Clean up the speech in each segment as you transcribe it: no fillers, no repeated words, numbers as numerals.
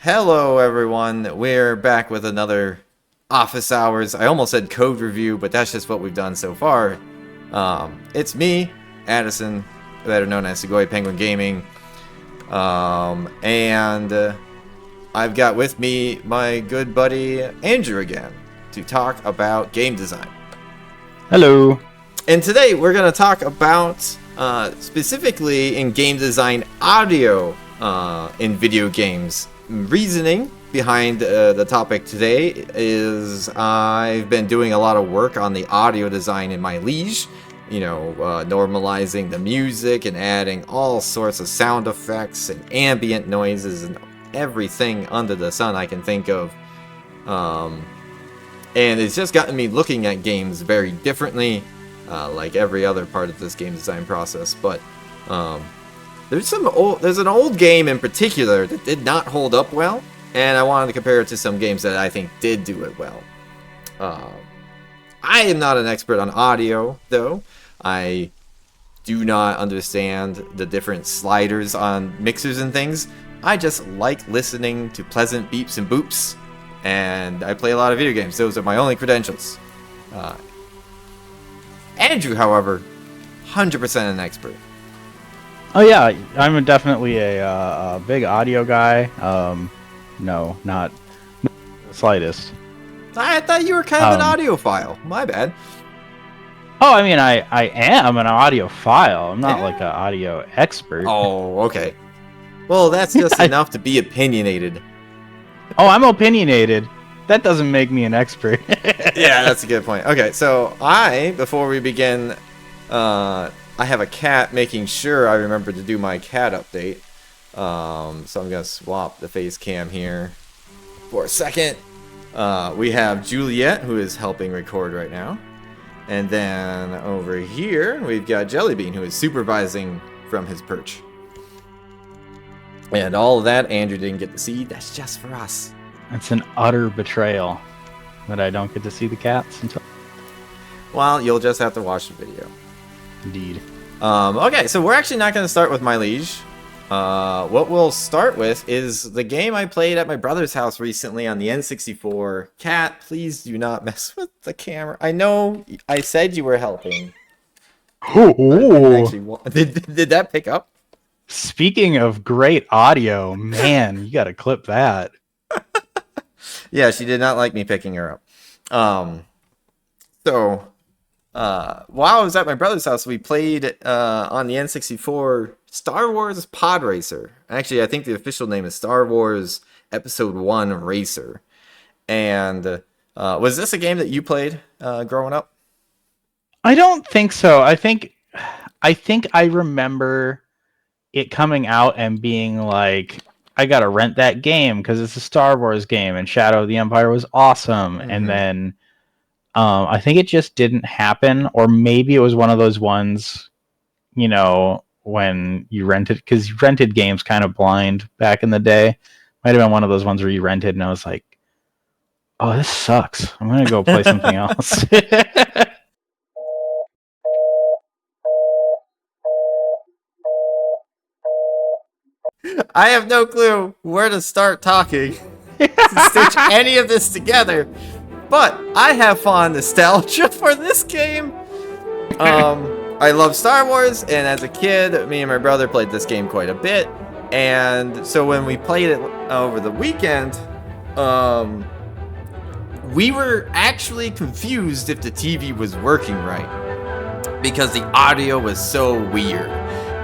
Hello, everyone. We're back with another office hours. I almost said code review, but that's just what we've done so far. It's me, Addison, better known as Sugoi Penguin Gaming. And I've got with me my good buddy Andrew again to talk about game design. Hello. And today we're going to talk about specifically in game design audio in video games. Reasoning behind the topic today is I've been doing a lot of work on the audio design in My Liege, normalizing the music and adding all sorts of sound effects and ambient noises and everything under the sun I can think of. And it's just gotten me looking at games very differently, like every other part of this game design process. But there's an old game in particular that did not hold up well, and I wanted to compare it to some games that I think did do it well. I am not an expert on audio, though. I do not understand the different sliders on mixers and things. I just like listening to pleasant beeps and boops, and I play a lot of video games. Those are my only credentials. Andrew, however, 100% an expert. Oh yeah, I'm definitely a big audio guy. No, not the slightest. I thought you were kind of an audiophile. My bad. Oh, I mean, I am an audiophile. I'm not like an audio expert. Oh, okay. Well, that's just enough to be opinionated. Oh, I'm opinionated. That doesn't make me an expert. Yeah, that's a good point. Okay, so before we begin, I have a cat making sure I remember to do my cat update. So I'm going to swap the face cam here for a second. We have Juliet, who is helping record right now. And then over here, we've got Jellybean, who is supervising from his perch. And all of that, Andrew didn't get to see. That's just for us. It's an utter betrayal that I don't get to see the cats until... Well, you'll just have to watch the video. Indeed. Okay, so we're actually not going to start with My Liege. What we'll start with is the game I played at my brother's house recently on the N64. Cat, please do not mess with the camera. I know I said you were helping. Oh. Did that pick up? Speaking of great audio, man, you got to clip that. Yeah, she did not like me picking her up. While I was at my brother's house, we played on the N64 Star Wars Pod Racer. Actually, I think the official name is Star Wars Episode 1 Racer. And was this a game that you played growing up? I don't think so. I think I remember it coming out and being like, I gotta rent that game because it's a Star Wars game and Shadow of the Empire was awesome. Mm-hmm. And then I think it just didn't happen, or maybe it was one of those ones, when you rented, because you rented games kind of blind back in the day. Might have been one of those ones where you rented and I was like, oh, this sucks. I'm going to go play something else. I have no clue where to start talking to stitch any of this together. But I have fond nostalgia for this game. I love Star Wars, and as a kid, me and my brother played this game quite a bit. And so when we played it over the weekend, we were actually confused if the TV was working right, because the audio was so weird.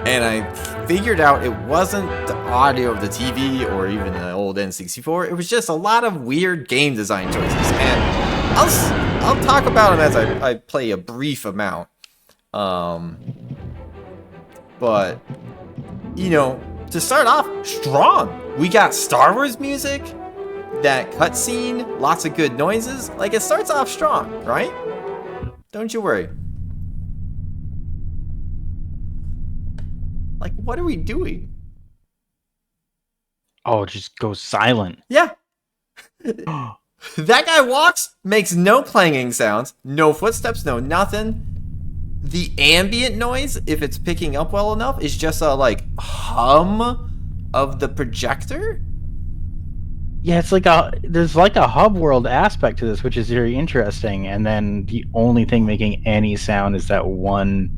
And I figured out it wasn't the audio of the TV or even the old N64. It was just a lot of weird game design choices. And I'll talk about them as I play a brief amount. But, to start off strong, we got Star Wars music, that cutscene, lots of good noises. Like, it starts off strong, right? Don't you worry. Like, what are we doing? Oh, it just goes silent. Yeah. That guy walks, makes no clanging sounds, no footsteps, no nothing. The ambient noise, if it's picking up well enough, is just a, hum of the projector. Yeah, it's like there's like a hub world aspect to this, which is very interesting. And then the only thing making any sound is that one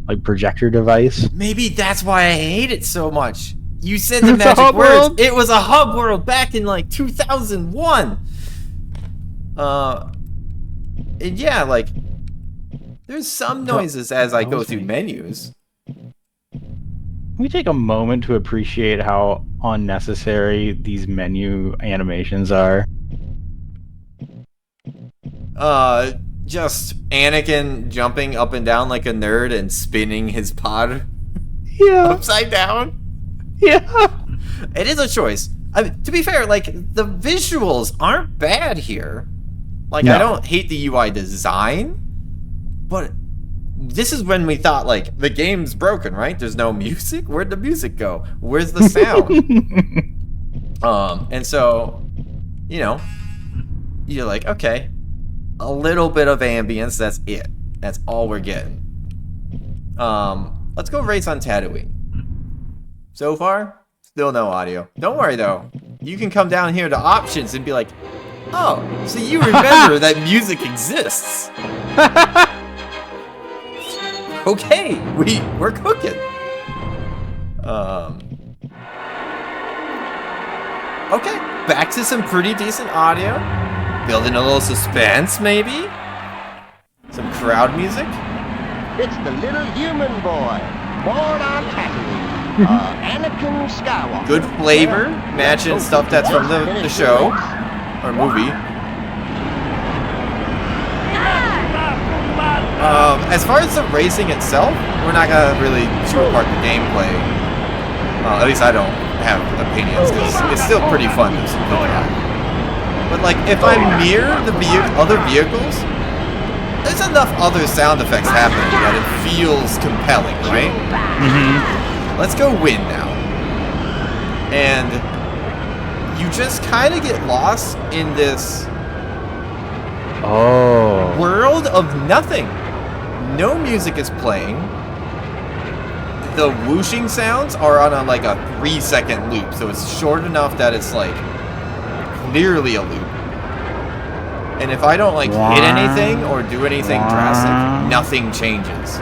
like projector device. Maybe that's why I hate it so much. You said the It's a magic hub words. world? It was a hub world back in like 2001. And yeah, like there's some noises as I go through menus. Can we take a moment to appreciate how unnecessary these menu animations are? Just Anakin jumping up and down like a nerd and spinning his pod Yeah. upside down. Yeah. It is a choice. I mean, to be fair, like the visuals aren't bad here. Like No. I don't hate the UI design, but this is when we thought like the game's broken, right? There's no music. Where'd the music go? Where's the sound? And so, you know, you're like, okay, a little bit of ambience. That's it. That's all we're getting. Let's go race on Tatooine. So far, still no audio. Don't worry though. You can come down here to options and be like, oh, so you remember that music exists. Okay, we're cooking. Okay, back to some pretty decent audio. Building a little suspense, maybe? Some crowd music? It's the little human boy, born on Tatooine, Anakin Skywalker. Good flavor, matching stuff that's from the show, or movie. As far as the racing itself, we're not gonna really chew apart the gameplay. At least I don't have opinions, because it's still pretty fun to look at. But like, if I'm near the other vehicles, there's enough other sound effects happening that it feels compelling, right? Mm-hmm. Let's go win now. And you just kind of get lost in this world of nothing. No music is playing. The whooshing sounds are on like a 3-second loop, so it's short enough that it's like clearly a loop. And if I don't like hit anything or do anything drastic, nothing changes.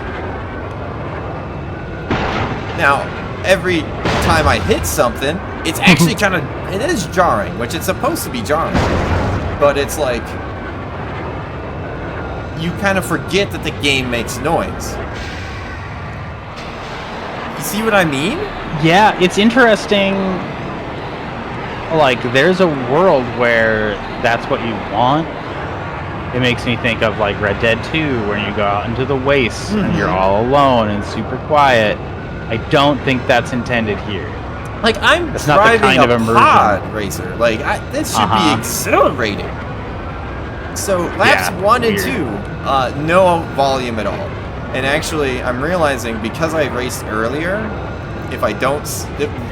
Now, every time I hit something, it's actually it is jarring, which it's supposed to be jarring. But it's like, you kind of forget that the game makes noise. You see what I mean? Yeah, it's interesting. Like, there's a world where that's what you want. It makes me think of like Red Dead 2, where you go out into the wastes and you're all alone and super quiet. I don't think that's intended here. Like, I'm That's not the driving kind a of immersion. pod racer. Like, this should be exhilarating. So, laps 1 and 2, no volume at all. And actually, I'm realizing, because I raced earlier, if I don't...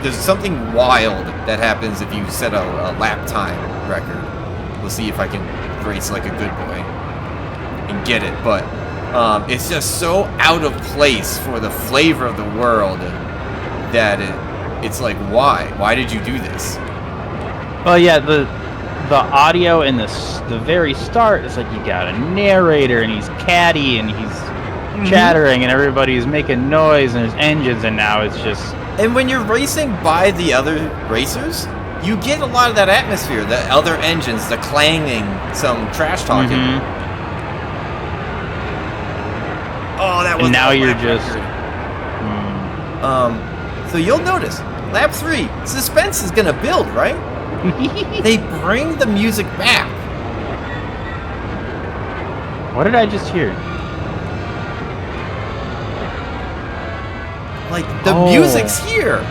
There's something wild that happens if you set a lap time record. We'll see if I can race like a good boy and get it. But it's just so out of place for the flavor of the world that it's like, why? Why did you do this? Well, yeah, the audio in the very start is like, you got a narrator and he's catty and he's chattering and everybody's making noise and there's engines, and now it's just... And when you're racing by the other racers, you get a lot of that atmosphere, the other engines, the clanging, some trash talking. Oh, that was... And now you're just... So you'll notice, lap 3, suspense is gonna build, right? They bring the music back. What did I just hear? Like, the music's here.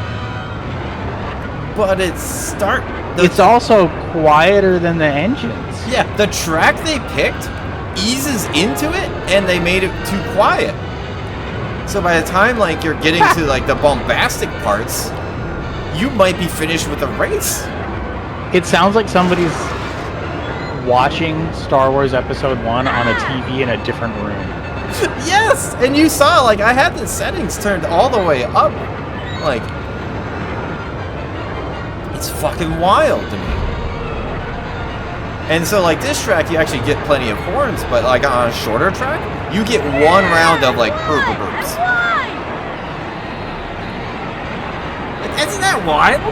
But it's also quieter than the engines. Yeah, the track they picked eases into it, and they made it too quiet. So by the time, like, you're getting to, like, the bombastic parts, you might be finished with the race. It sounds like somebody's watching Star Wars Episode 1 on a TV in a different room. Yes! And you saw, like, I had the settings turned all the way up. Like, it's fucking wild to me. And so, like, this track, you actually get plenty of horns, but, like, on a shorter track, you get one round of, like, burps. Like, isn't that wild?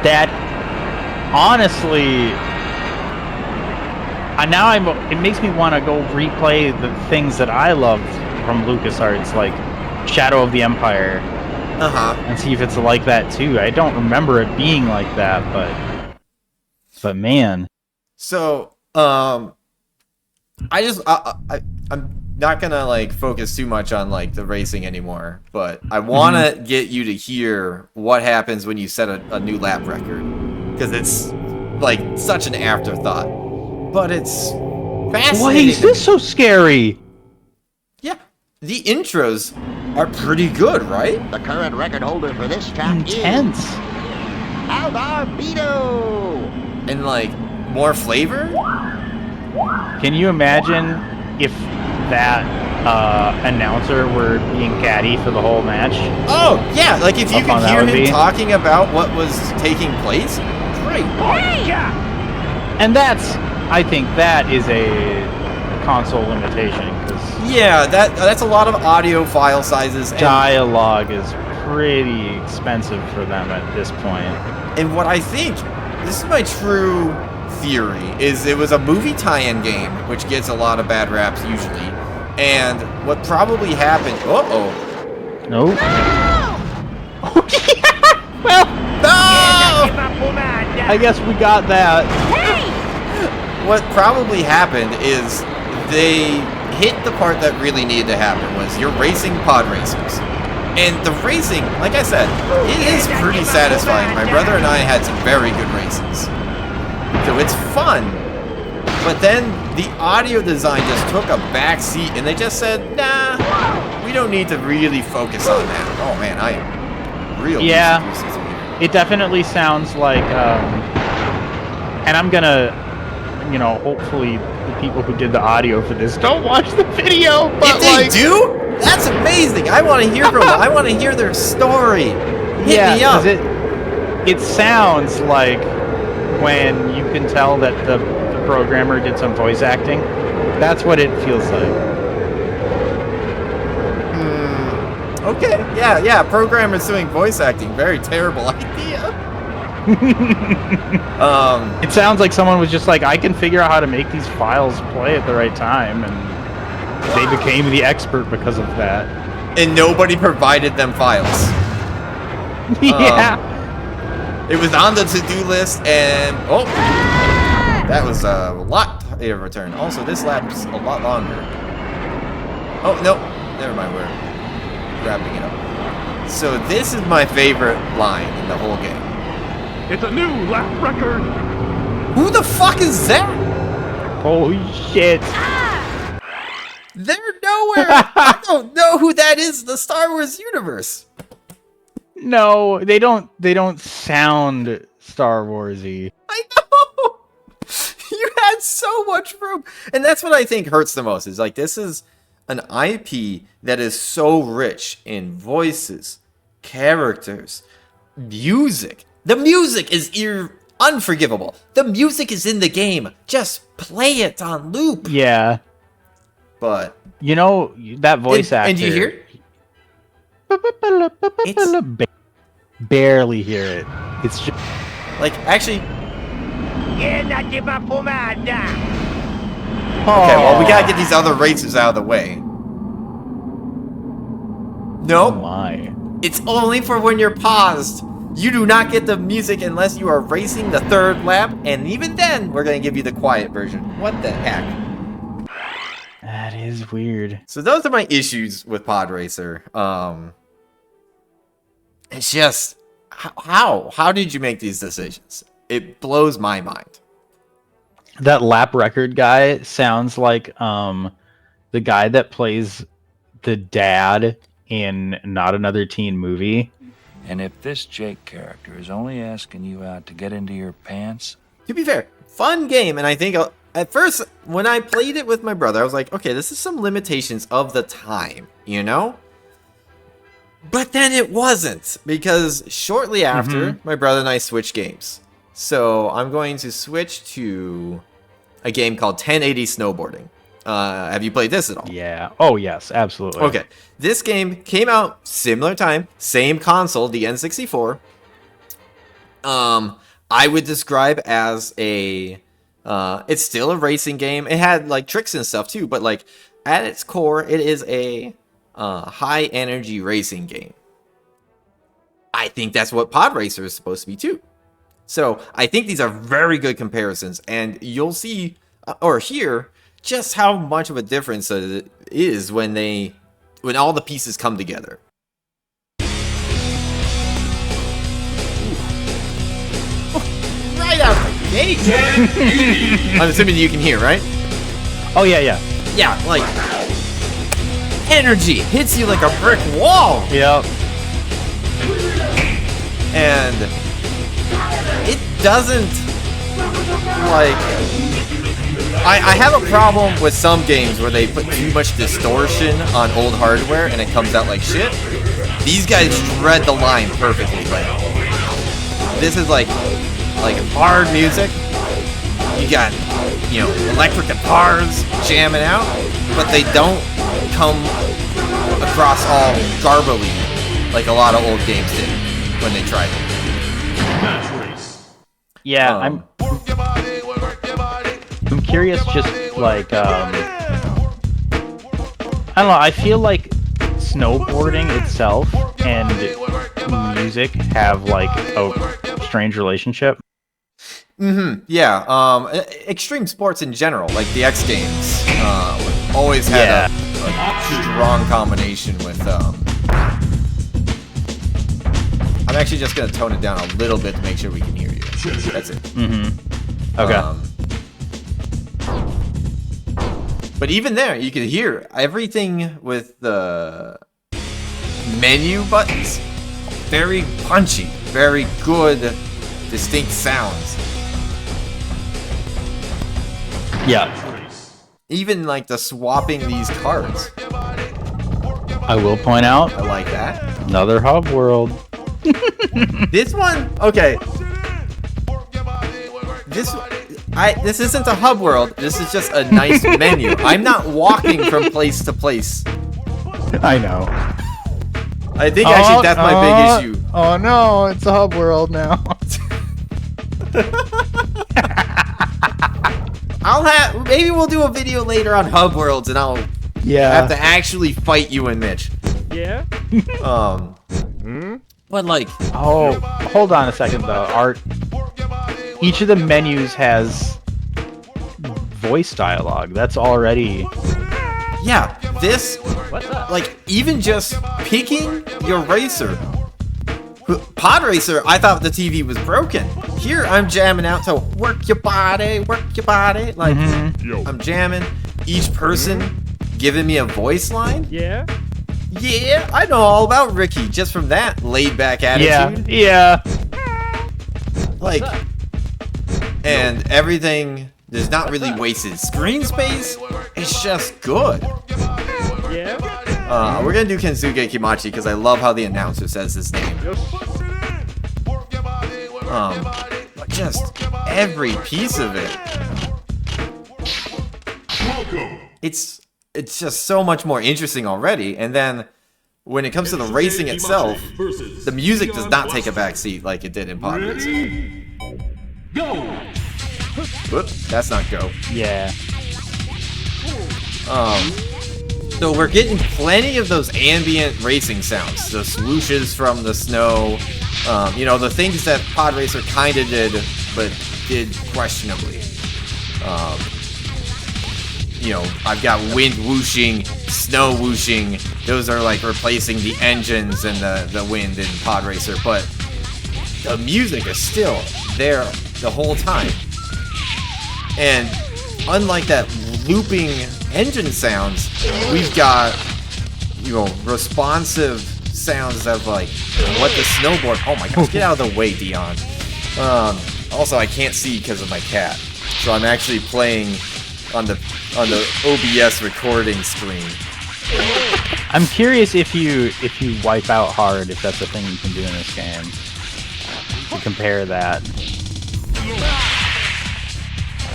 That, honestly, it makes me want to go replay the things that I loved from LucasArts, like Shadow of the Empire, and see if it's like that too. I don't remember it being like that, but man. So, I'm not gonna like focus too much on like the racing anymore, but I want to get you to hear what happens when you set a new lap record, because it's like such an afterthought, but it's fascinating. Why is this so scary? Yeah, the intros are pretty good, right? The current record holder for this track Intense. is Albedo. And like more flavor. Can you imagine if that announcer were being catty for the whole match? Oh yeah, like if you How fun could that hear would him be. talking about what was taking place, great. And I think that is a console limitation, because Yeah, that's a lot of audio file sizes. dialogue is pretty expensive for them at this point. And what I think, this is my true theory, is it was a movie tie-in game, which gets a lot of bad raps usually. And what probably happened... Nope. Oh, yeah! Well, No! I guess we got that. What probably happened is they hit the part that really needed to happen, was you're racing pod racers. And the racing, like I said, it is pretty satisfying. My brother and I had some very good races. So it's fun. But then the audio design just took a back seat and they just said, nah, we don't need to really focus on that. Oh man, I am real. Yeah, it definitely sounds like, and I'm gonna, hopefully the people who did the audio for this don't watch the video, but if they do, that's amazing. I want to hear from them. I want to hear their story. Hit me up. It sounds like when you can tell that the programmer did some voice acting. That's what it feels like. Okay, yeah, programmers doing voice acting. Very terrible idea. It sounds like someone was just like, I can figure out how to make these files play at the right time, and they became the expert because of that. And nobody provided them files. Yeah. It was on the to-do list, and that was a lot of return. Also, this lap's a lot longer. Oh no, never mind. We're wrapping it up. So this is my favorite line in the whole game. It's a new lap record. Who the fuck is that? Holy shit. They're nowhere. I don't know who that is in the Star Wars universe. No, they don't sound Star Wars-y. I know. You had so much room. And that's what I think hurts the most. Is like, this is an IP that is so rich in voices, characters, music. The music is unforgivable. The music is in the game. Just play it on loop. Yeah. But that voice actor. And do you hear? Barely hear it. It's just Like, actually... Okay, well, we gotta get these other races out of the way. Oh Nope. my. It's only for when you're paused. You do not get the music unless you are racing the third lap, and even then, we're gonna give you the quiet version. What the heck? That is weird. So those are my issues with Pod Racer. It's just, how did you make these decisions? It blows my mind. That lap record guy sounds like the guy that plays the dad in Not Another Teen Movie. And if this Jake character is only asking you out to get into your pants... To be fair, fun game, and I think at first, when I played it with my brother, I was like, okay, this is some limitations of the time, But then it wasn't, because shortly after, my brother and I switched games. So I'm going to switch to a game called 1080 Snowboarding. Have you played this at all? Yeah. Oh, yes, absolutely. Okay. This game came out similar time, same console, the N64. I would describe as a... it's still a racing game. It had, like, tricks and stuff, too. But, like, at its core, it is a high-energy racing game. I think that's what Pod Racer is supposed to be, too. So, I think these are very good comparisons. And you'll see, or hear, just how much of a difference it is when all the pieces come together. Right out the gate! I'm assuming you can hear, right? Oh, yeah, yeah. Yeah, like, energy hits you like a brick wall! Yep. And it doesn't, like... I have a problem with some games where they put too much distortion on old hardware and it comes out like shit. These guys shred the line perfectly. Like, this is like hard music. You got, you know, electric guitars jamming out, but they don't come across all garbly like a lot of old games did when they tried it. Yeah, I'm curious, just like I don't know, I feel like snowboarding itself and music have like a strange relationship. Yeah, extreme sports in general, like the X Games, always had a strong combination with I'm actually just gonna tone it down a little bit to make sure we can hear you. That's it. Okay. But even there, you can hear everything with the menu buttons. Very punchy, very good, distinct sounds. Yeah. Even like the swapping these cards. I will point out I like that. another hub world. This one, okay. This isn't a hub world. This is just a nice menu. I'm not walking from place to place. I know. I think actually that's my big issue. Oh no, it's a hub world now. Maybe we'll do a video later on hub worlds, and I'll have to actually fight you and Mitch. Yeah? But like, Oh, hold on a second though. Art. Each of the menus has voice dialogue. That's already... yeah, this, like, even just picking your racer. Pod Racer, I thought the TV was broken. Here, I'm jamming out to work your body. Like, I'm jamming. Each person giving me a voice line. Yeah? Yeah, I know all about Ricky just from that laid-back attitude. Yeah. Like, and everything, there's not really wasted screen space. It's just good. Yeah? We're gonna do Kensuke Kimachi because I love how the announcer says his name. But just every piece of it. It's just so much more interesting already. And then when it comes to the racing itself, the music does not take a back seat like it did in Pod Racing. Go! Whoops, that's not go. Yeah. So we're getting plenty of those ambient racing sounds, the swooshes from the snow, you know, the things that Pod Racer kind of did, but did questionably. You know, I've got wind whooshing, snow whooshing. Those are like replacing the engines and the wind in Pod Racer, but the music is still there the whole time. And unlike that looping engine sounds, we've got, you know, responsive sounds of like what the snowboard. Oh my gosh, get out of the way, Dion. Also, I can't see because of my cat, so I'm actually playing on the OBS recording screen. I'm curious if you wipe out hard, if that's a thing you can do in this game. To compare that.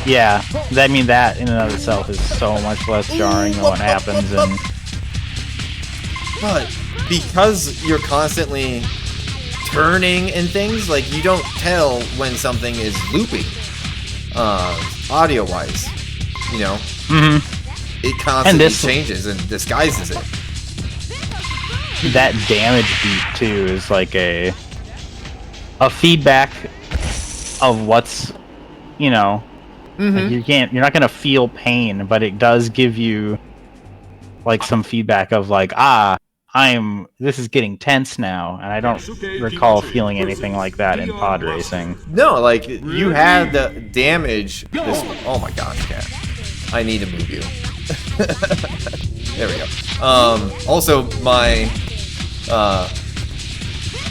Yeah, I mean that in and of itself is so much less jarring than what happens in. But because you're constantly turning and things, like you don't tell when something is looping, audio-wise. You know, it constantly changes and disguises it. That damage beat too is like a feedback of what's, you know, like you're not gonna feel pain, but it does give you like some feedback of like, this is getting tense now, and I don't recall feeling anything like that in pod racing. No, like you had the damage. Oh my gosh, cat! I need to move you. There we go. Also, my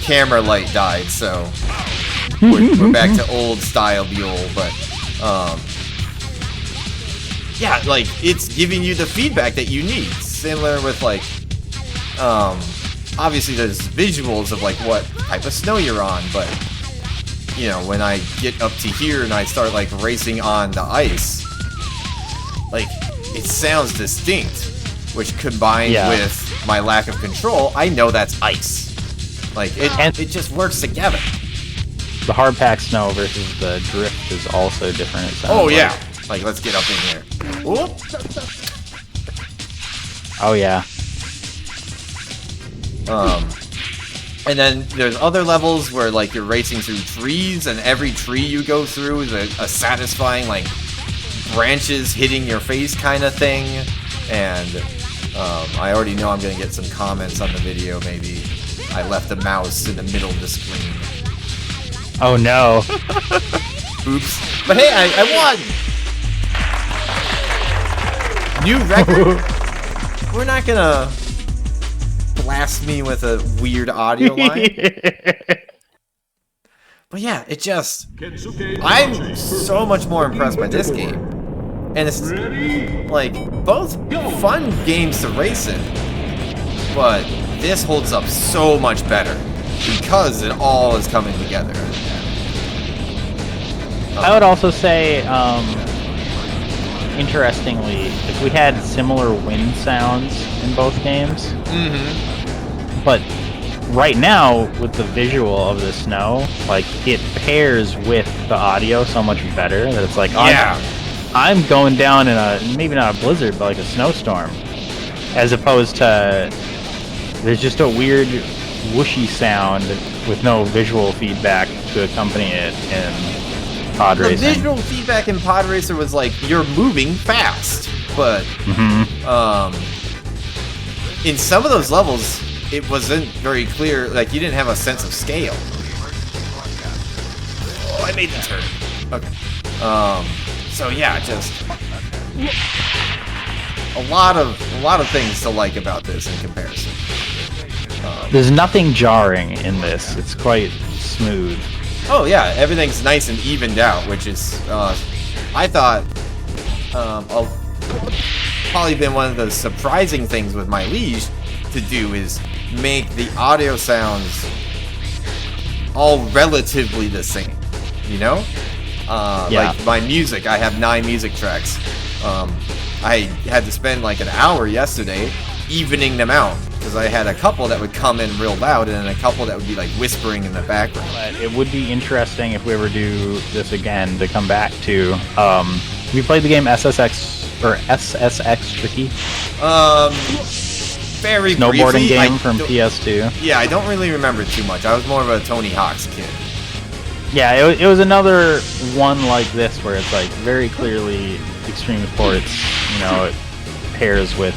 camera light died, so we're back to old style Buell. But yeah, like it's giving you the feedback that you need. Similar with like. Obviously there's visuals of like what type of snow you're on, but you know, when I get up to here and I start like racing on the ice, like it sounds distinct, which combined with my lack of control, I know that's ice. Like it just works together. The hard packed snow versus the drift is also different. It sounds yeah. Like let's get up in here. Whoop. Oh yeah. And then there's other levels where like you're racing through trees, and every tree you go through is a satisfying like branches hitting your face kind of thing. And I already know I'm gonna get some comments on the video. Maybe I left the mouse in the middle of the screen. Oh no! Oops! But hey, I won. New record. We're not gonna blast me with a weird audio line. But yeah, it just... I'm so much more impressed by this game. And it's like both fun games to race in, but this holds up so much better because it all is coming together. I would also say, interestingly, if we had similar wind sounds in both games, but right now with the visual of the snow, like it pairs with the audio so much better that it's like, I'm going down in a, maybe not a blizzard, but like a snowstorm, as opposed to there's just a weird whooshy sound with no visual feedback to accompany it in pod racing. The visual feedback in Pod Racer was like you're moving fast, but in some of those levels it wasn't very clear. Like you didn't have a sense of scale. Oh, I made the turn. Okay. So yeah, just a lot of things to like about this in comparison. There's nothing jarring in this. It's quite smooth. Oh yeah, everything's nice and evened out, which is, I thought, probably been one of the surprising things with My Liege to do is make the audio sounds all relatively the same, you know? Like my music, I have 9 music tracks. I had to spend like an hour yesterday evening them out, because I had a couple that would come in real loud and then a couple that would be like whispering in the background. But it would be interesting if we ever do this again to come back to. We played the game SSX Tricky. Very Snowboarding briefly, game from PS2. Yeah, I don't really remember too much. I was more of a Tony Hawk's kid. Yeah, it was another one like this where it's like very clearly Extreme Sports, you know, it pairs with.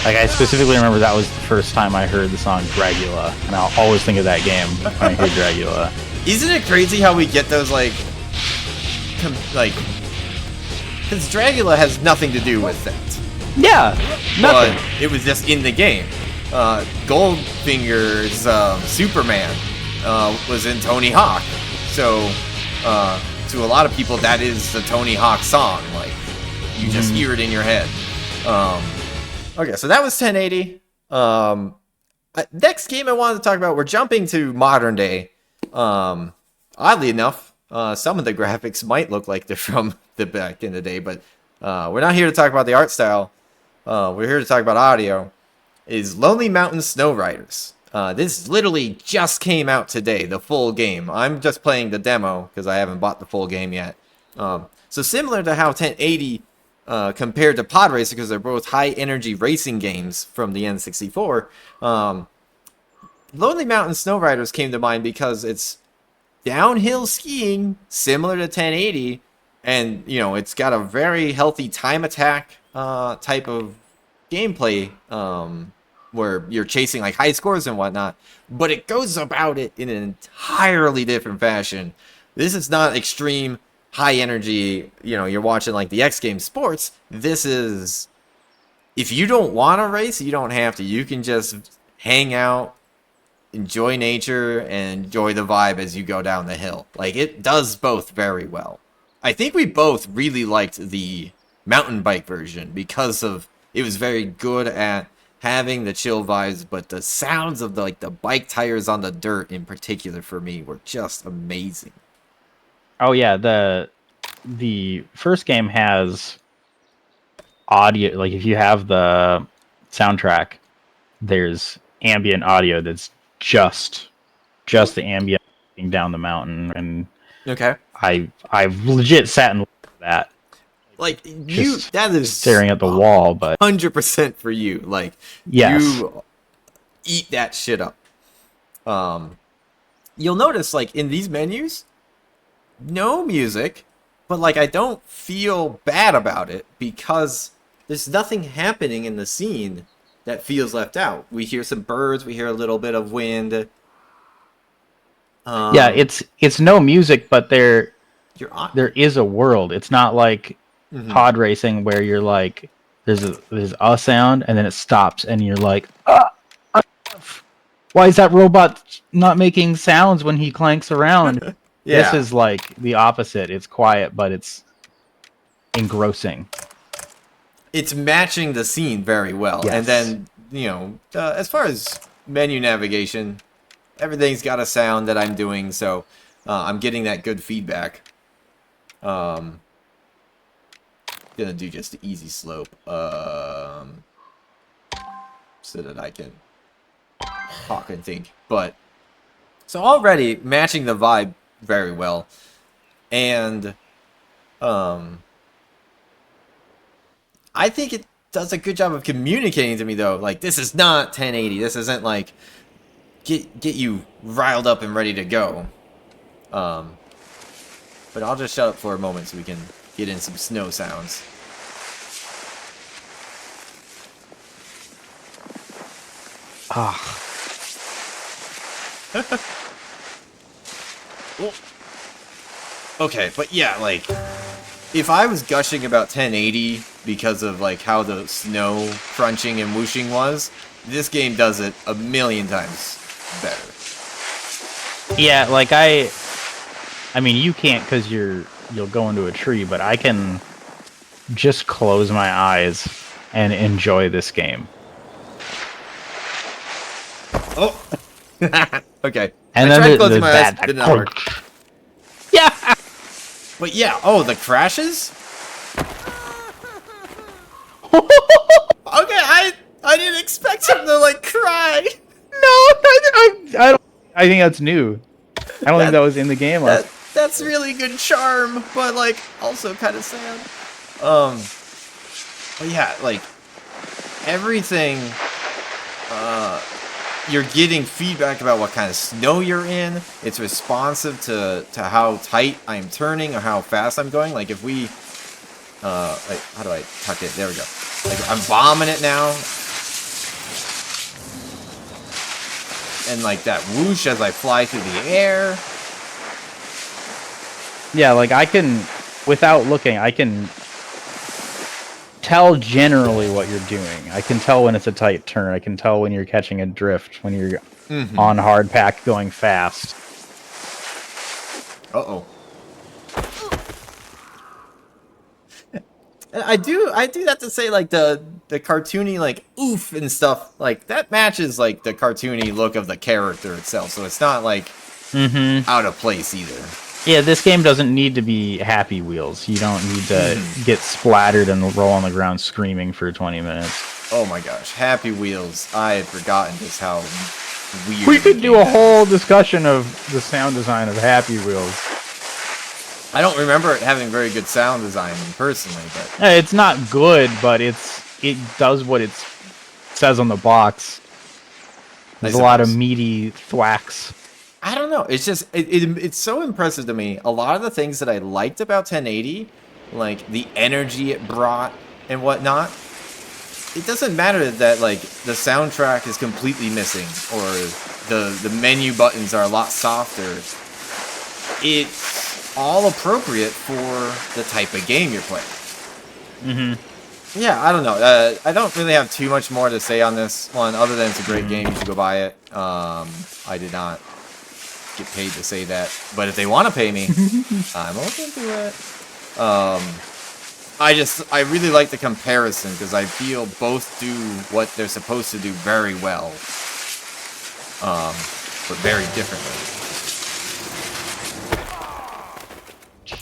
Like, I specifically remember that was the first time I heard the song Dragula, and I'll always think of that game when I hear Dragula. Isn't it crazy how we get those, like, because Dragula has nothing to do with that. Yeah, nothing. But it was just in the game. Goldfinger's Superman was in Tony Hawk, so to a lot of people that is the Tony Hawk song. Like, you just hear it in your head. Okay, so that was 1080. Next game I wanted to talk about, we're jumping to modern day. Oddly enough, some of the graphics might look like they're from the back in the day, but we're not here to talk about the art style. We're here to talk about audio. Is Lonely Mountain Snow Riders. This literally just came out today, the full game. I'm just playing the demo because I haven't bought the full game yet. So similar to how 1080 compared to Pod Racer, because they're both high-energy racing games from the N64, Lonely Mountain Snow Riders came to mind because it's downhill skiing, similar to 1080, and, you know, it's got a very healthy time attack type of gameplay, where you're chasing, like, high scores and whatnot, but it goes about it in an entirely different fashion. This is not extreme high energy, you know, you're watching like the X Games sports. This is, if you don't want to race, you don't have to. You can just hang out, enjoy nature, and enjoy the vibe as you go down the hill. Like, it does both very well. I think we both really liked the mountain bike version because of, it was very good at having the chill vibes, but the sounds of the bike tires on the dirt in particular for me were just amazing. Oh yeah, the first game has audio. Like, if you have the soundtrack, there's ambient audio that's just the ambient down the mountain, and Okay. I've legit sat and looked at that. Like, Just that is staring at the wall, but 100% for you. Like, yes. you eat that shit up. You'll notice, like, in these menus, no music, but, like, I don't feel bad about it because there's nothing happening in the scene that feels left out. We hear some birds, we hear a little bit of wind. Yeah, it's no music, but there is a world. It's not like pod racing where you're like, there's a sound and then it stops and you're like, why is that robot not making sounds when he clanks around? Yeah. This is like the opposite. It's quiet, but it's engrossing. It's matching the scene very well. Yes. And then, you know, as far as menu navigation, everything's got a sound that I'm doing, so I'm getting that good feedback. Gonna do just the easy slope, so that I can talk and think. But so already matching the vibe very well, and I think it does a good job of communicating to me though. Like, this is not 1080. This isn't like get you riled up and ready to go. But I'll just shut up for a moment so we can get in some snow sounds. Well, okay, but yeah, like, if I was gushing about 1080 because of like how the snow crunching and whooshing was, this game does it a million times better. Yeah, like I mean, you can't because you'll go into a tree, but I can just close my eyes and enjoy this game. Oh, okay. And I then tried closing my eyes, that did not work. Yeah. But yeah, oh, the crashes? Okay, I didn't expect him to like cry. No, I think that's new. I don't think that was in the game. That's really good charm, but like also kind of sad. But yeah, like everything. You're getting feedback about what kind of snow you're in. It's responsive to how tight I'm turning or how fast I'm going. Like if we, like how do I tuck it? There we go. Like I'm bombing it now. And like that whoosh as I fly through the air. Yeah, like I can, without looking, I can tell generally what you're doing. I can tell when it's a tight turn. I can tell when you're catching a drift, when you're on hard pack going fast. Uh-oh. And I do have to say, like, the cartoony, like, oof and stuff, like, that matches, like, the cartoony look of the character itself, so it's not, like, out of place either. Yeah, this game doesn't need to be Happy Wheels. You don't need to get splattered and roll on the ground screaming for 20 minutes. Oh my gosh, Happy Wheels. I had forgotten just how weird. We could do a whole discussion of the sound design of Happy Wheels. I don't remember it having very good sound design personally, but It's not good, but it does what it says on the box. There's a lot of meaty thwacks. I don't know. It's just it's so impressive to me. A lot of the things that I liked about 1080, like the energy it brought and whatnot, it doesn't matter that like the soundtrack is completely missing or the menu buttons are a lot softer. It's all appropriate for the type of game you're playing. Yeah, I don't know. I don't really have too much more to say on this one other than it's a great game. You should go buy it. I did not get paid to say that, but if they want to pay me, I'm open to it. I really like the comparison because I feel both do what they're supposed to do very well, but very differently.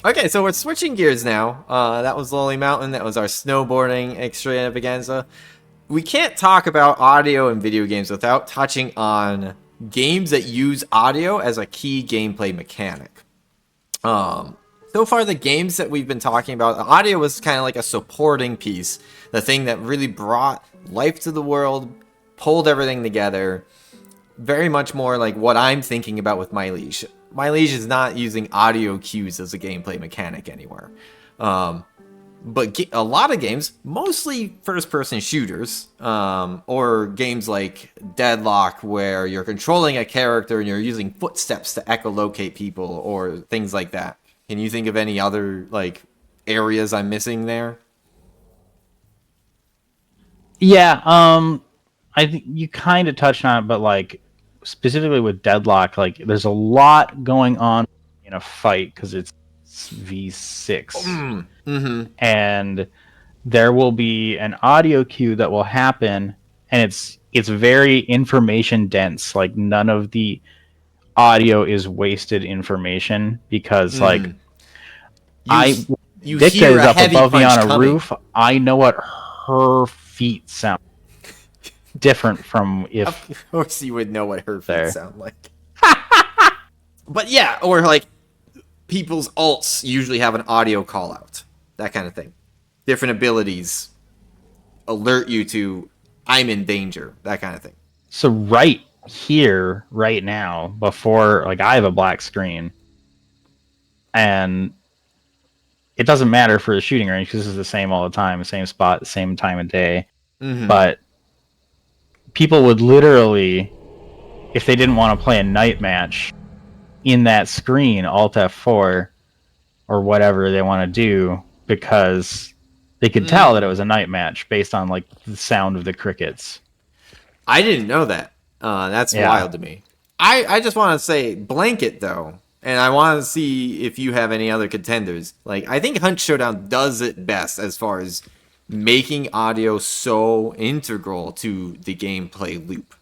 Okay, so we're switching gears now. That was Lonely Mountain. That was our snowboarding extravaganza. We can't talk about audio in video games without touching on games that use audio as a key gameplay mechanic. So far, the games that we've been talking about, audio was kind of like a supporting piece, the thing that really brought life to the world, pulled everything together. Very much more like what I'm thinking about with My Liege. My Liege is not using audio cues as a gameplay mechanic anywhere. But a lot of games, mostly first-person shooters, or games like Deadlock, where you're controlling a character and you're using footsteps to echolocate people, or things like that. Can you think of any other like areas I'm missing there? Yeah, I think you kind of touched on it, but like specifically with Deadlock, like there's a lot going on in a fight because it's V6. And there will be an audio cue that will happen, and it's very information dense. Like none of the audio is wasted information because like you Dicta hear is a up heavy above me punch on a coming. roof. I know what her feet sound different from if Of course you would know what her feet there. sound like. But yeah, or like people's ults usually have an audio call out. That kind of thing. Different abilities alert you to I'm in danger. That kind of thing. So right here, right now, before like I have a black screen, and it doesn't matter for the shooting range because this is the same all the time, the same spot, the same time of day. But people would literally, if they didn't want to play a night match, in that screen, Alt F4 or whatever they want to do, because they could tell that it was a night match based on like the sound of the crickets. I didn't know that. That's wild to me. I just want to say blanket though, and I want to see if you have any other contenders. Like I think Hunt Showdown does it best as far as making audio so integral to the gameplay loop.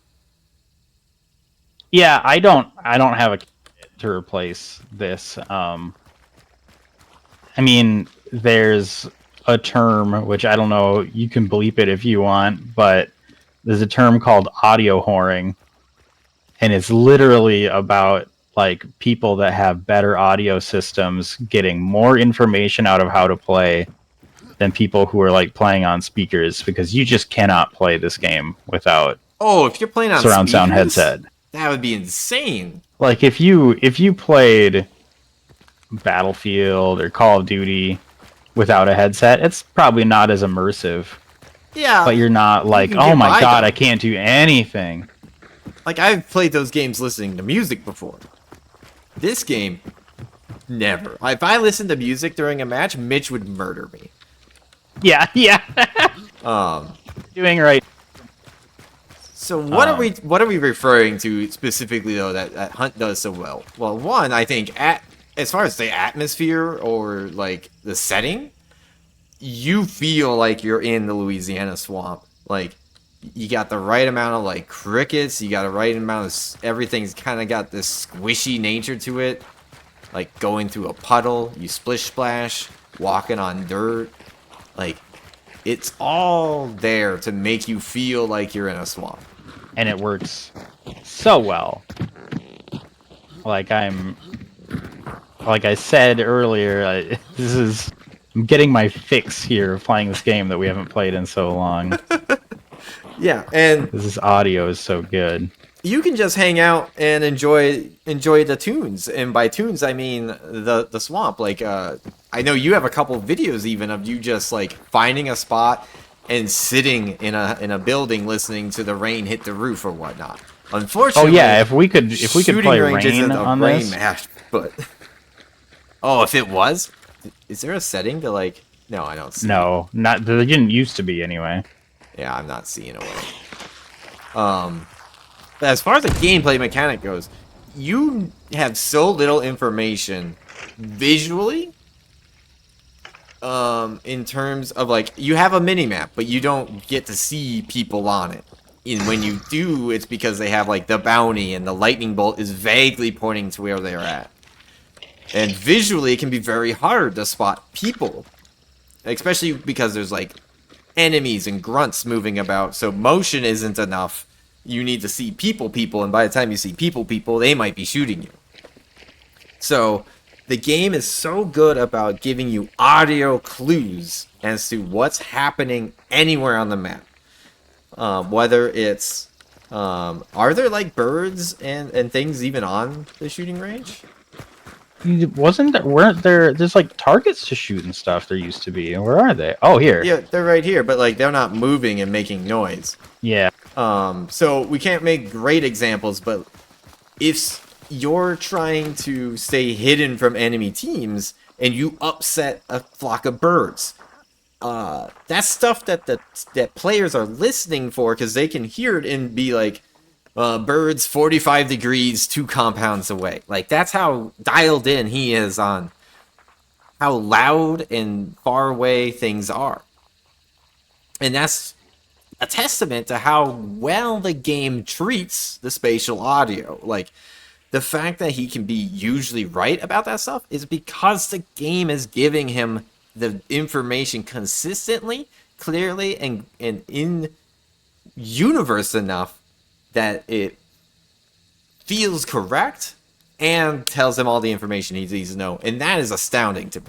Yeah, I don't have a kit to replace this. I mean, there's a term which I don't know. You can bleep it if you want, but there's a term called audio whoring, and it's literally about like people that have better audio systems getting more information out of how to play than people who are like playing on speakers, because you just cannot play this game without if you're playing on surround sound speakers, headset. that would be insane. Like if you played Battlefield or Call of Duty without a headset, it's probably not as immersive. Yeah. But you're not like, can oh get my by god, though. I can't do anything. Like I've played those games listening to music before. This game, never. If I listened to music during a match, Mitch would murder me. Yeah. Doing right. So what are we referring to specifically though that Hunt does so well? Well, one, I think as far as the atmosphere or like the setting, you feel like you're in the Louisiana swamp. Like you got the right amount of like crickets, you got the right amount of everything's kind of got this squishy nature to it. like going through a puddle, you splish splash, walking on dirt. Like, it's all there to make you feel like you're in a swamp. And it works so well. Like I said earlier, I'm getting my fix here of playing this game that we haven't played in so long. Yeah, and This audio is so good. you can just hang out and enjoy the tunes, and by tunes I mean the swamp. Like, I know you have a couple videos even of you just like finding a spot and sitting in a building listening to the rain hit the roof or whatnot. Unfortunately, Oh yeah, if we could play range rain isn't a on rain this. match, but oh, if it was, is there a setting to like? No, I don't see. No, not they didn't used to be anyway. Yeah, I'm not seeing a way. But as far as the gameplay mechanic goes, you have so little information visually. In terms of like, you have a mini map, but you don't get to see people on it. And when you do, it's because they have like the bounty and the lightning bolt is vaguely pointing to where they're at. And visually, it can be very hard to spot people, especially because there's like enemies and grunts moving about. So motion isn't enough. You need to see people, and by the time you see people, they might be shooting you. So the game is so good about giving you audio clues as to what's happening anywhere on the map. Whether it's, are there like birds and things even on the shooting range? Weren't there's like targets to shoot and stuff there used to be. Where are they? Oh, here. Yeah, they're right here, but like they're not moving and making noise. Yeah. So we can't make great examples, but if you're trying to stay hidden from enemy teams and you upset a flock of birds, that's stuff that players are listening for because they can hear it and be like, birds 45 degrees 2 compounds away. Like, that's how dialed in he is on how loud and far away things are. And that's a testament to how well the game treats the spatial audio. Like, the fact that he can be usually right about that stuff is because the game is giving him the information consistently, clearly, and in universe enough that it feels correct and tells him all the information he needs to know. And that is astounding to me.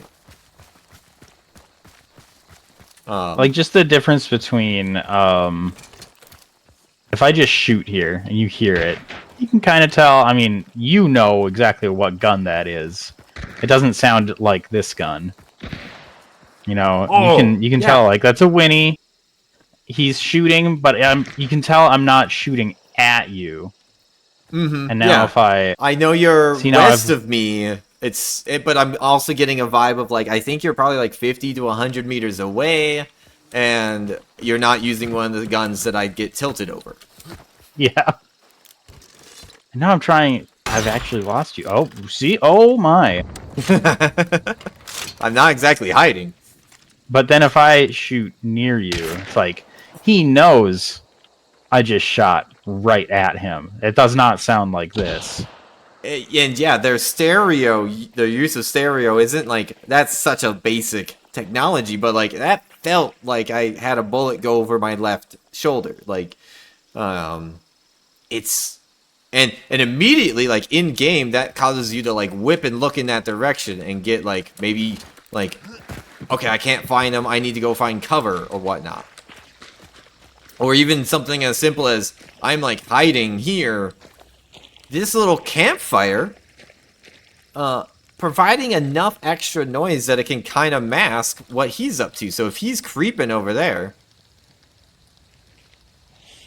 Like, just the difference between, if I just shoot here and you hear it, you can kind of tell, I mean, you know exactly what gun that is. It doesn't sound like this gun. You know, you can tell, like, that's a Winnie. He's shooting, but you can tell I'm not shooting at you. Mm-hmm. And now if I know you're west I've- of me, but I'm also getting a vibe of like, I think you're probably like 50 to 100 meters away, and you're not using one of the guns that I'd get tilted over. Yeah. And now I've actually lost you. Oh, see? Oh my. I'm not exactly hiding. But then if I shoot near you, it's like, he knows I just shot right at him. It does not sound like this. And yeah, their use of stereo isn't like, that's such a basic technology, but like, that felt like I had a bullet go over my left shoulder. Like, it's... And immediately, like, in-game, that causes you to, like, whip and look in that direction and get, like, maybe, like, okay, I can't find them, I need to go find cover or whatnot. Or even something as simple as, I'm, like, hiding here. This little campfire, providing enough extra noise that it can kind of mask what he's up to. So if he's creeping over there,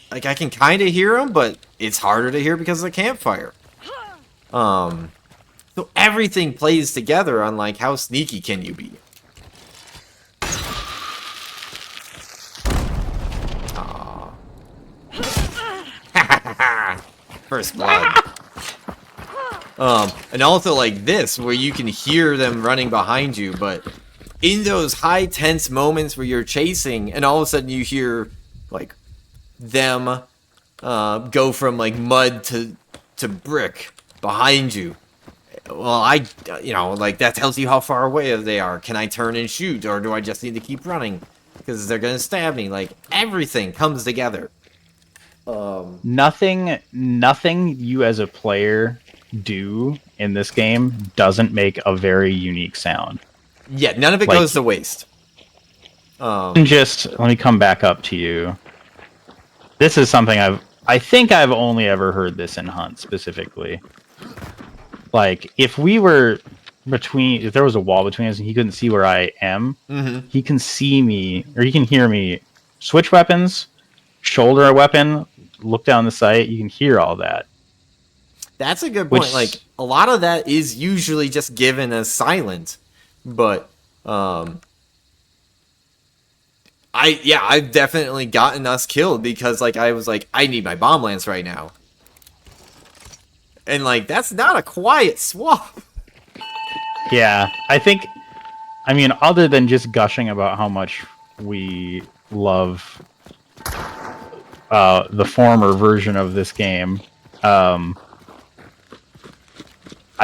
like, I can kind of hear him, but it's harder to hear because of the campfire. So everything plays together on, like, how sneaky can you be? Aww. First blood. And also, like, this, where you can hear them running behind you, but in those high tense moments where you're chasing, and all of a sudden you hear, like, them go from like mud to brick behind you, well, like that tells you how far away they are. Can I turn and shoot, or do I just need to keep running? Because they're gonna stab me. Like, everything comes together. Nothing you as a player do in this game doesn't make a very unique sound. Yeah, none of it Like- goes to waste. Just let me come back up to you. This is something I think I've only ever heard this in Hunt specifically. Like, if there was a wall between us and he couldn't see where I am, he can see me, or he can hear me switch weapons, shoulder a weapon, look down the sight, you can hear all that. That's a good point. Which- Like, a lot of that is usually just given as silent, but I've definitely gotten us killed because, like, I was like, I need my bomb lance right now. And, like, that's not a quiet swap. Yeah, I mean, other than just gushing about how much we love the former version of this game, I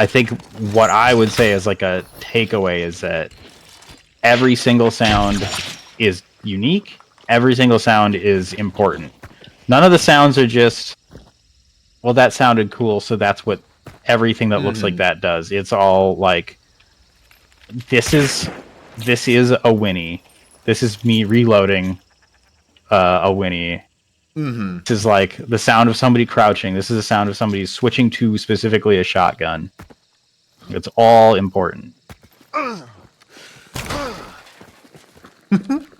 think what I would say is like a takeaway is that every single sound is unique. Every single sound is important. None of the sounds are just, well, that sounded cool, so that's what everything that looks like that does. It's all like, this is a Winnie. This is me reloading a Winnie. This is like the sound of somebody crouching. This is the sound of somebody switching to specifically a shotgun. It's all important. I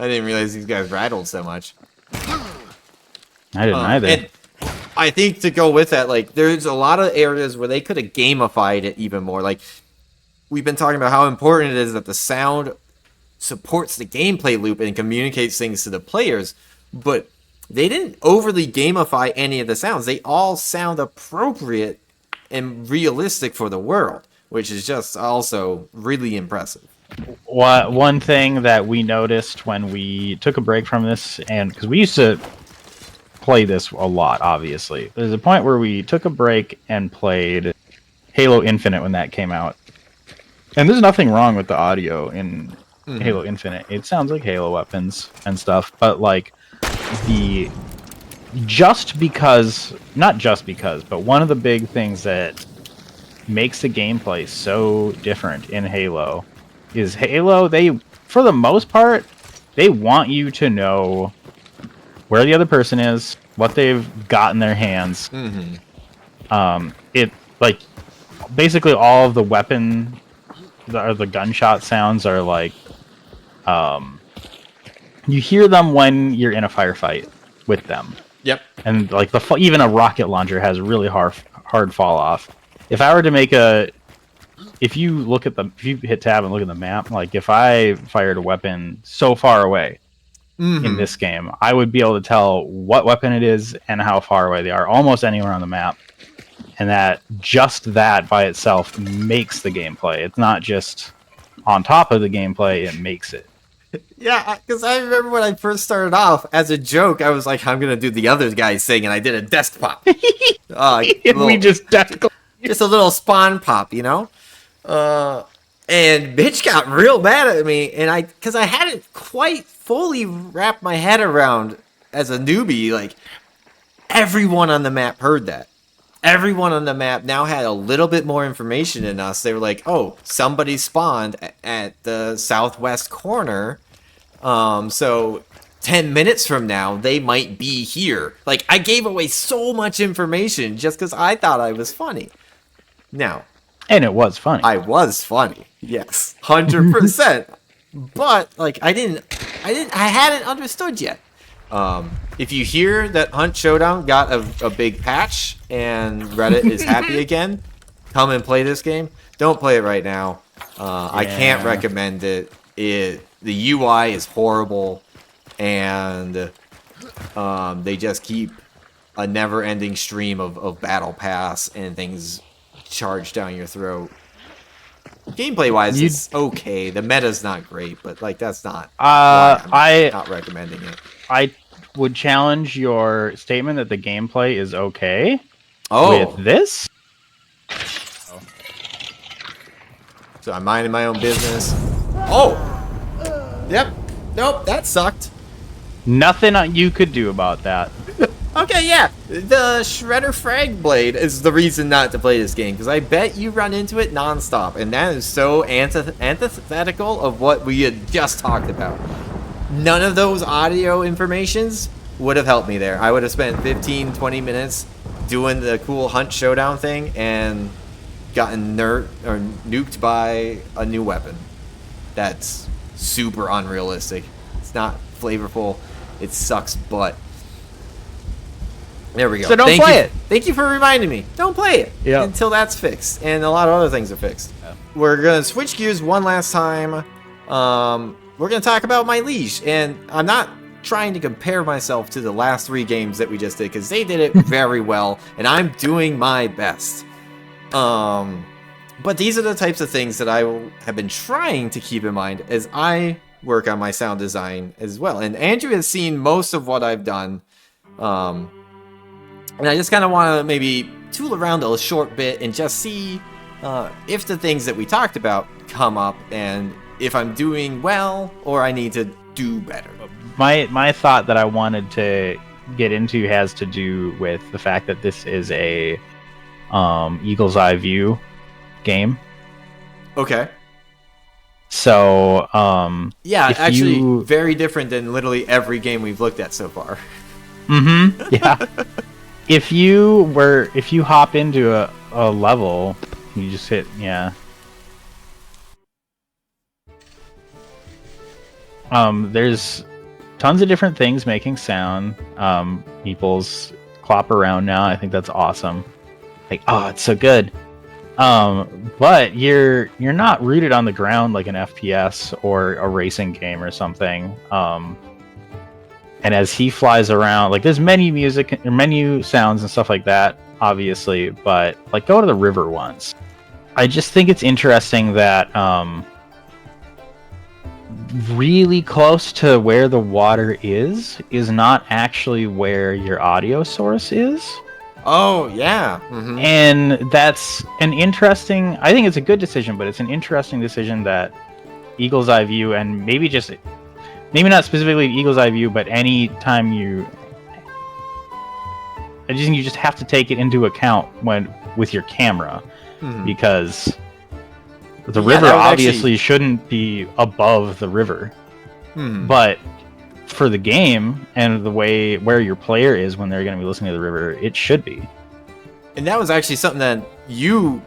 didn't realize these guys rattled so much. I didn't either. And I think to go with that, like, there's a lot of areas where they could have gamified it even more. Like, we've been talking about how important it is that the sound supports the gameplay loop and communicates things to the players, but they didn't overly gamify any of the sounds. They all sound appropriate and realistic for the world, which is just also really impressive. One thing that we noticed when we took a break from this, and because we used to play this a lot, obviously, there's a point where we took a break and played Halo Infinite when that came out. And there's nothing wrong with the audio in Halo Infinite. It sounds like Halo weapons and stuff, but like not just because, but one of the big things that makes the gameplay so different in Halo is Halo, they, for the most part, they want you to know where the other person is, what they've got in their hands. It, like, basically all of the weapon, the gunshot sounds are like, you hear them when you're in a firefight with them. Yep. And like even a rocket launcher has really hard fall off. If I were to make if you hit tab and look at the map, like if I fired a weapon so far away in this game, I would be able to tell what weapon it is and how far away they are, almost anywhere on the map. And that by itself makes the gameplay. It's not just on top of the gameplay, it makes it. Yeah, because I remember when I first started off, as a joke, I was like, I'm going to do the other guy's thing, and I did a desk pop. We just just a little spawn pop, you know? And Mitch got real mad at me, and because I hadn't quite fully wrapped my head around as a newbie, like, everyone on the map heard that. Everyone on the map now had a little bit more information than us. They were like, oh, somebody spawned at the southwest corner. So 10 minutes from now, they might be here. Like, I gave away so much information just because I thought I was funny. Now. And it was funny. I was funny. Yes. 100%. But, like, I hadn't understood yet. If you hear that Hunt Showdown got a big patch and Reddit is happy again, come and play this game. Don't play it right now. I can't recommend it. The UI is horrible, and they just keep a never-ending stream of battle pass and things charged down your throat. Gameplay-wise, it's okay. The meta's not great, but like that's not why I'm not recommending it. I would challenge your statement that the gameplay is okay with this. So I'm minding my own business. Oh! Yep. Nope, that sucked. Nothing you could do about that. Okay, yeah. The Shredder Frag Blade is the reason not to play this game, because I bet you run into it nonstop, and that is so antithetical of what we had just talked about. None of those audio informations would have helped me there. I would have spent 15, 20 minutes doing the cool hunt showdown thing and gotten nuked by a new weapon. That's super unrealistic. It's not flavorful. It sucks butt. There we go. So don't play it. Thank you for reminding me. Don't play it until that's fixed, and a lot of other things are fixed. Yeah. We're gonna switch gears one last time. We're gonna talk about My Liege, and I'm not trying to compare myself to the last 3 games that we just did, because they did it very well, and I'm doing my best. But these are the types of things that I have been trying to keep in mind as I work on my sound design as well. And Andrew has seen most of what I've done. And I just kind of want to maybe tool around a short bit and just see if the things that we talked about come up and if I'm doing well or I need to do better. My thought that I wanted to get into has to do with the fact that this is a eagle's eye view game. Okay. So yeah, actually very different than literally every game we've looked at so far. Yeah. If you hop into a level, you just hit there's tons of different things making sound. People's clop around now. I think that's awesome. Like, oh, it's so good. But you're not rooted on the ground like an FPS or a racing game or something. And as he flies around, like there's menu sounds and stuff like that, obviously, but like go to the river once. I just think it's interesting that really close to where the water is not actually where your audio source is. Oh, yeah. Mm-hmm. And that's an interesting, I think it's a good decision, but it's an interesting decision that Eagle's Eye View, and maybe not specifically Eagle's Eye View, but any time I just think you just have to take it into account with your camera, because the river obviously shouldn't be above the river, but for the game and the way where your player is when they're going to be listening to the river, it should be. And that was actually something that you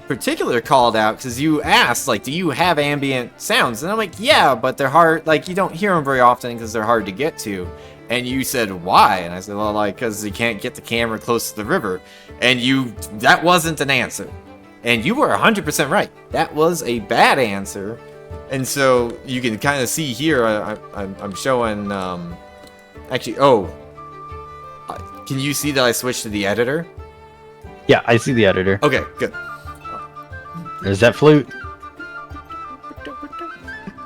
particular called out, because you asked, like, do you have ambient sounds? And I'm like, yeah, but they're hard, like, you don't hear them very often because they're hard to get to. And you said, why? And I said, well, like, because you can't get the camera close to the river. And that wasn't an answer. And you were 100% right. That was a bad answer. And so you can kind of see here, I'm showing, actually, can you see that I switched to the editor? Yeah, I see the editor. Okay, good. There's that flute.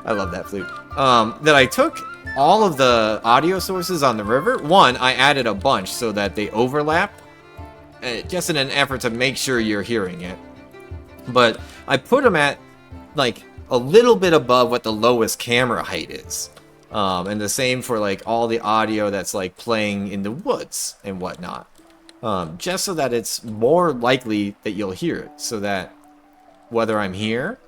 I love that flute. That I took all of the audio sources on the river. One, I added a bunch so that they overlap, just in an effort to make sure you're hearing it. But I put them at, like, a little bit above what the lowest camera height is. And the same for, like, all the audio that's, like, playing in the woods and whatnot. Just so that it's more likely that you'll hear it. So that whether I'm here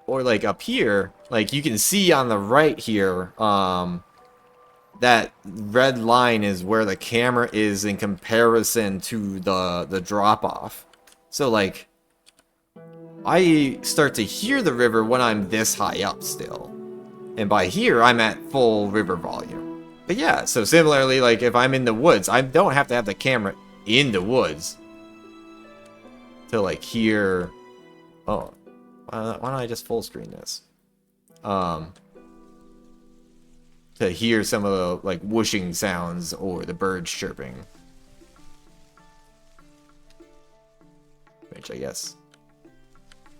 or, like, up here, like, you can see on the right here, that red line is where the camera is in comparison to the drop-off. So, like, I start to hear the river when I'm this high up still. And by here, I'm at full river volume. But yeah, so similarly, like, if I'm in the woods, I don't have to have the camera in the woods to, like, hear... Oh, why don't I just full screen this? To hear some of the, like, whooshing sounds or the birds chirping. Which I guess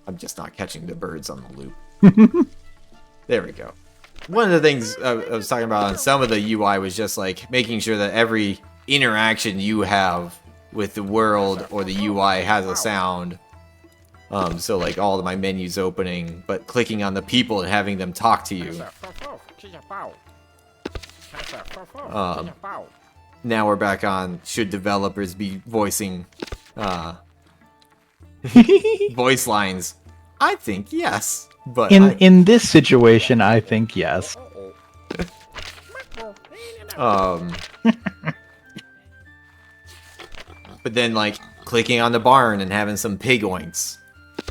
I'm just not catching the birds on the loop. There we go. One of the things I was talking about on some of the UI was just like making sure that every interaction you have with the world or the UI has a sound. So like all of my menus opening, but clicking on the people and having them talk to you. Now we're back on, should developers be voicing voice lines? I think yes, but in this situation, I think yes. But then like clicking on the barn and having some pig oinks,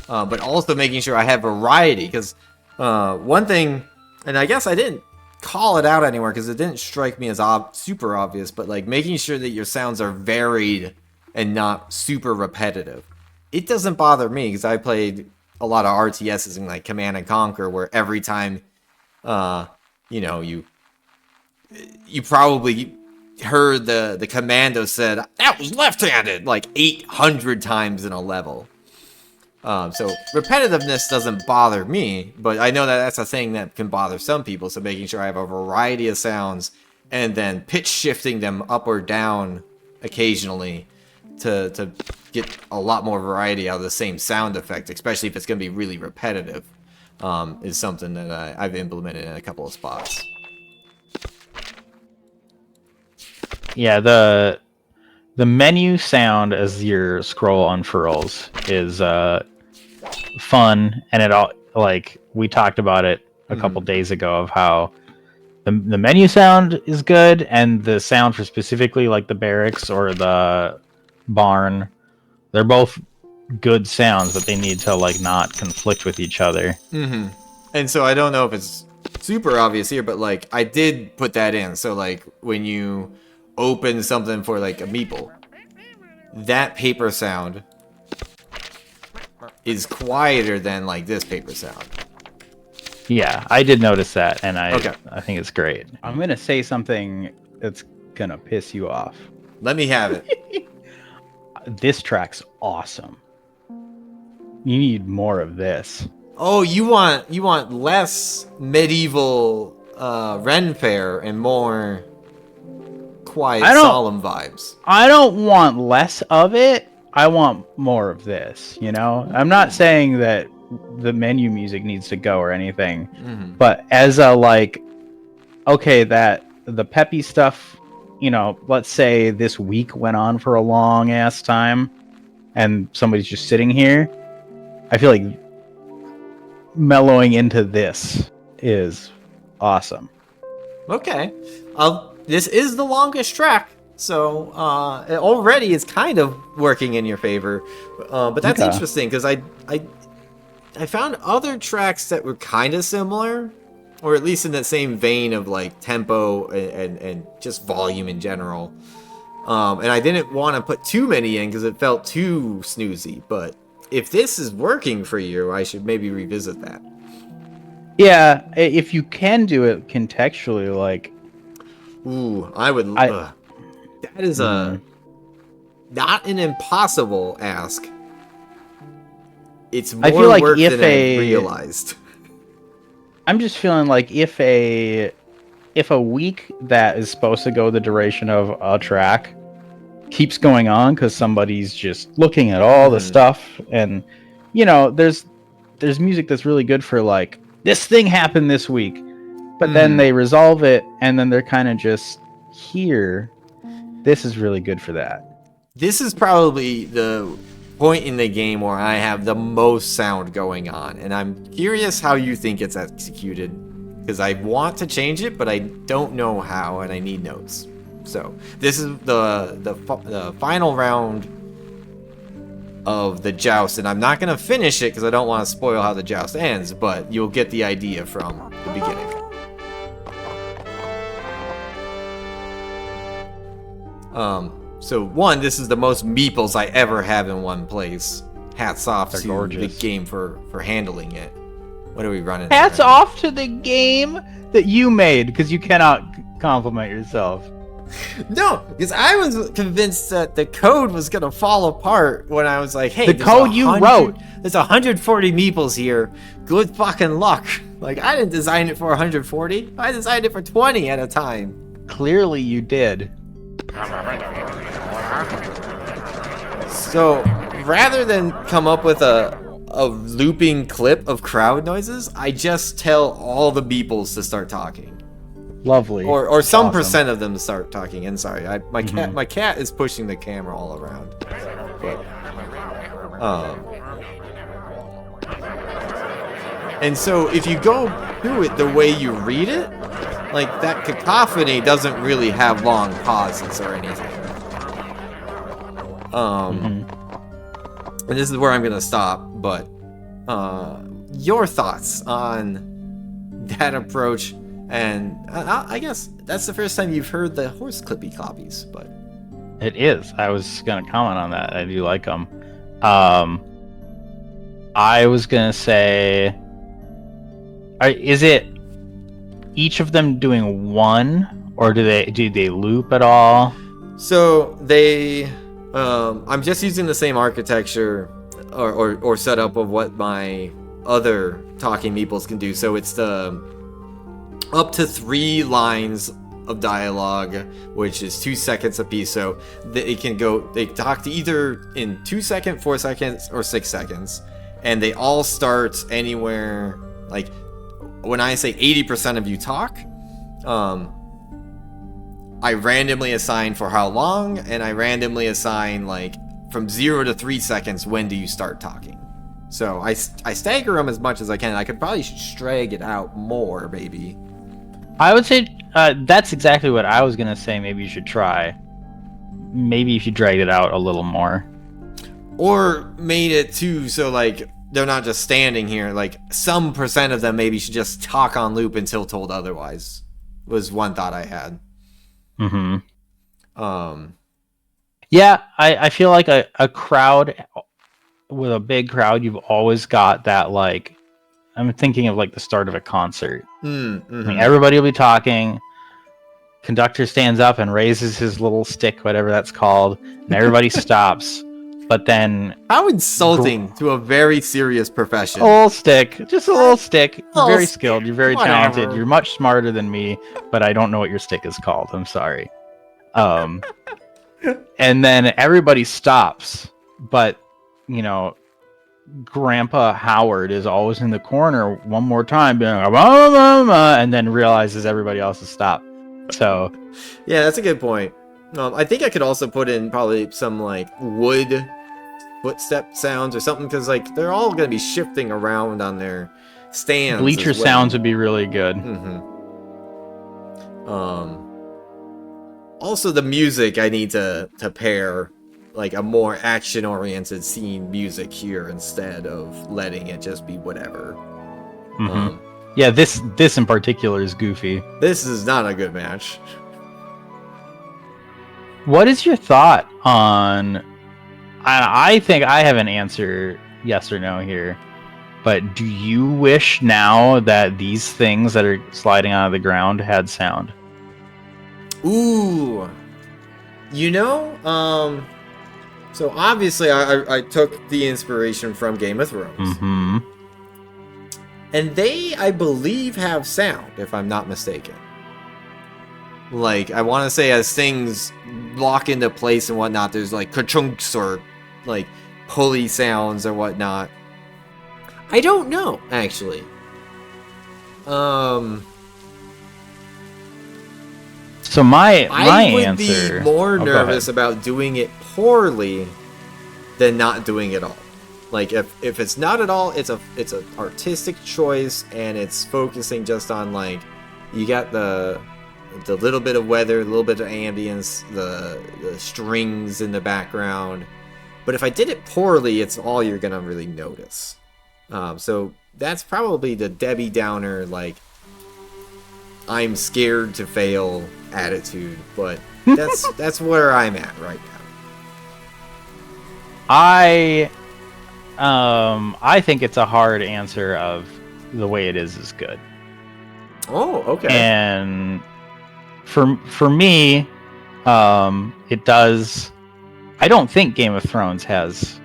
but also making sure I have variety, because one thing, and I guess I didn't call it out anywhere because it didn't strike me as super obvious, but like making sure that your sounds are varied and not super repetitive. It doesn't bother me because I played a lot of RTSs in like Command and Conquer, where every time you know, you probably heard the commando said that was left-handed like 800 times in a level. So repetitiveness doesn't bother me, but I know that that's a thing that can bother some people. So making sure I have a variety of sounds and then pitch shifting them up or down occasionally to get a lot more variety out of the same sound effect, especially if it's going to be really repetitive, is something that I've implemented in a couple of spots. Yeah, the menu sound as your scroll unfurls is fun, and it all, like we talked about it a couple days ago, of how the menu sound is good, and the sound for specifically like the barracks or the barn, they're both good sounds, but they need to like not conflict with each other. And so I don't know if it's super obvious here, but like I did put that in. So like when you open something for like a meeple, that paper sound is quieter than like this paper sound. Yeah, I did notice that, and I think it's great. I'm gonna say something that's gonna piss you off. Let me have it. This track's awesome. You need more of this. Oh, you want less medieval Ren Fair and more quiet, solemn vibes. I don't want less of it. I want more of this, you know? I'm not saying that the menu music needs to go or anything, but as a like, okay, that the peppy stuff, you know, let's say this week went on for a long ass time and somebody's just sitting here, I feel like mellowing into this is awesome. Okay. This is the longest track, so it already is kind of working in your favor. But that's interesting, because I found other tracks that were kind of similar, or at least in that same vein of like tempo and just volume in general. And I didn't want to put too many in because it felt too snoozy. But if this is working for you, I should maybe revisit that. Yeah, if you can do it contextually, like... Ooh, I would... that is a... Not an impossible ask. It's more work than I realized. I'm just feeling like if a week that is supposed to go the duration of a track keeps going on because somebody's just looking at all the stuff, and you know, there's music that's really good for like, this thing happened this week, but then they resolve it and then they're kind of just here. This is really good for that. This is probably the point in the game where I have the most sound going on, and I'm curious how you think it's executed, because I want to change it, but I don't know how, and I need notes. So this is the final round of the joust, and I'm not going to finish it because I don't want to spoil how the joust ends, but you'll get the idea from the beginning. So one, this is the most meeples I ever have in one place. Hats off to the game for handling it. What are we running? Hats off to the game that you made, because you cannot compliment yourself. No, because I was convinced that the code was gonna fall apart when I was like, "Hey, the code you wrote. There's 140 meeples here. Good fucking luck." Like, I didn't design it for 140. I designed it for 20 at a time. Clearly, you did. So, rather than come up with a a looping clip of crowd noises, I just tell all the beeples to start talking. Lovely. Or some Awesome. percent of them to start talking. And sorry, my cat is pushing the camera all around. But, and so if you go through it the way you read it, like that cacophony doesn't really have long pauses or anything. And this is where I'm gonna stop, but your thoughts on that approach, and I guess that's the first time you've heard the horse clippy cloppies, but It is. I was gonna comment on that. I do like them. I was gonna say, is it each of them doing one, or do they loop at all? so they I'm just using the same architecture or setup of what my other talking meeples can do. So it's the up to 3 lines of dialogue, which is 2 seconds apiece. So they talk to either in 2 seconds, 4 seconds, or 6 seconds, and they all start anywhere. Like when I say 80% of you talk, I randomly assign for how long, and I randomly assign like from 0 to 3 seconds, when do you start talking. So I stagger them as much as I can. I could probably drag it out more, maybe. I would say that's exactly what I was gonna say. Maybe you should try. Maybe if you dragged it out a little more, Or made it too so like they're not just standing here. Like some percent of them maybe should just talk on loop until told otherwise. Was one thought I had. Yeah, I feel like a crowd, with a big crowd, you've always got that, like, I'm thinking of like the start of a concert. I mean, everybody will be talking. Conductor stands up and raises his little stick, whatever that's called, and everybody stops. But then How insulting to a very serious profession. a little stick, just a little stick. You're Little very stick, skilled. You're very whatever. talented. You're much smarter than me, but I don't know what your stick is called. I'm sorry. And then everybody stops, but you know, Grandpa Howard is always in the corner one more time, being like, "Bah, bah, bah," and then realizes everybody else has stopped. So Yeah, that's a good point. I think I could also put in probably some like wood footstep sounds or something, because like they're all going to be shifting around on their stands. bleacher as well. sounds would be really good. Also, the music I need to pair like a more action-oriented scene music here instead of letting it just be whatever. Yeah, this in particular is goofy. This is not a good match. What is your thought on? I think I have an answer, yes or no here. But do you wish now that these things that are sliding out of the ground had sound? Ooh, you know, so obviously I took the inspiration from Game of Thrones, and they, I believe, have sound, if I'm not mistaken. Like, I want to say as things lock into place and whatnot, there's like ka-chunks or like pulley sounds or whatnot. I don't know, actually. So my I would answer. be more Oh, go nervous ahead. about doing it poorly than not doing it all. Like if it's not at all, it's a artistic choice, and it's focusing just on like you got the little bit of weather, a little bit of ambience, the strings in the background. But if I did it poorly, it's all you're gonna really notice. So that's probably the Debbie Downer, like I'm scared to fail attitude, but that's where I'm at right now. I think it's a hard answer of the way it is good. Oh, okay. And for me, it does. I don't think Game of Thrones has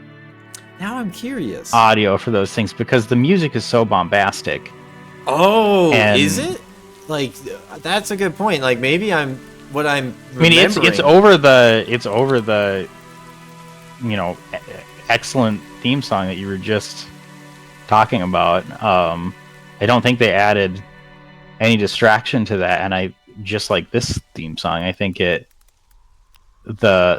Now I'm curious. audio for those things because the music is so bombastic. Oh, and- is it? Like that's a good point. Like maybe I'm I mean, remembering. it's over the excellent theme song that you were just talking about. I don't think they added any distraction to that, and I just like this theme song. I think the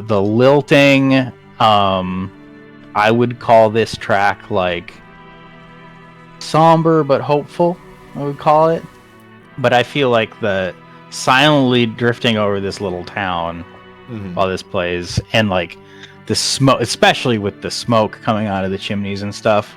lilting. I would call this track like somber but hopeful. I would call it, but I feel like the silently drifting over this little town while this plays, and like the smoke, especially with the smoke coming out of the chimneys and stuff.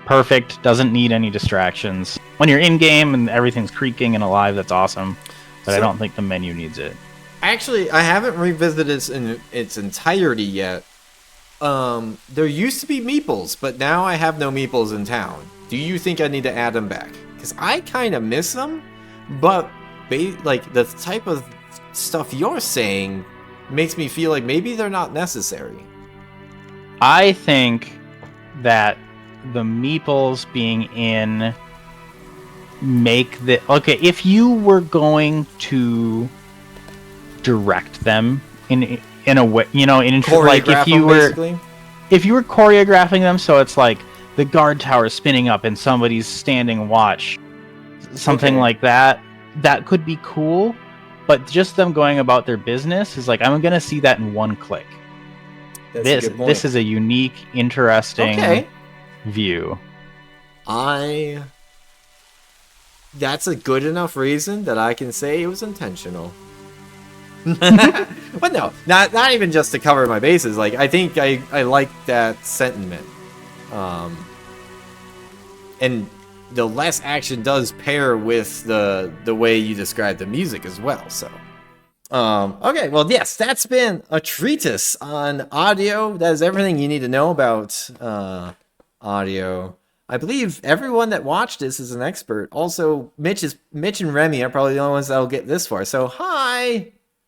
Perfect. Doesn't need any distractions. When you're in game and everything's creaking and alive, that's awesome. But I don't think the menu needs it. Actually, I haven't revisited this in its entirety yet. There used to be meeples, but now I have no meeples in town. Do you think I need to add them back? Because I kind of miss them, but like the type of stuff you're saying makes me feel like maybe they're not necessary. I think that the meeples being in make the if you were going to direct them in a way, you know, in like if you were choreographing them, so it's like the guard tower spinning up and somebody's standing watch, something like that could be cool. But just them going about their business is like, I'm gonna see that in one click. This is a unique, interesting view. That's a good enough reason that I can say it was intentional. But no, not even just to cover my bases. Like, I think I like that sentiment. And the less action does pair with the way you describe the music as well. So, okay, well, yes, that's been a treatise on audio. That is everything you need to know about audio. I believe everyone that watched this is an expert. Also, Mitch and Remy are probably the only ones that'll get this far. So, hi.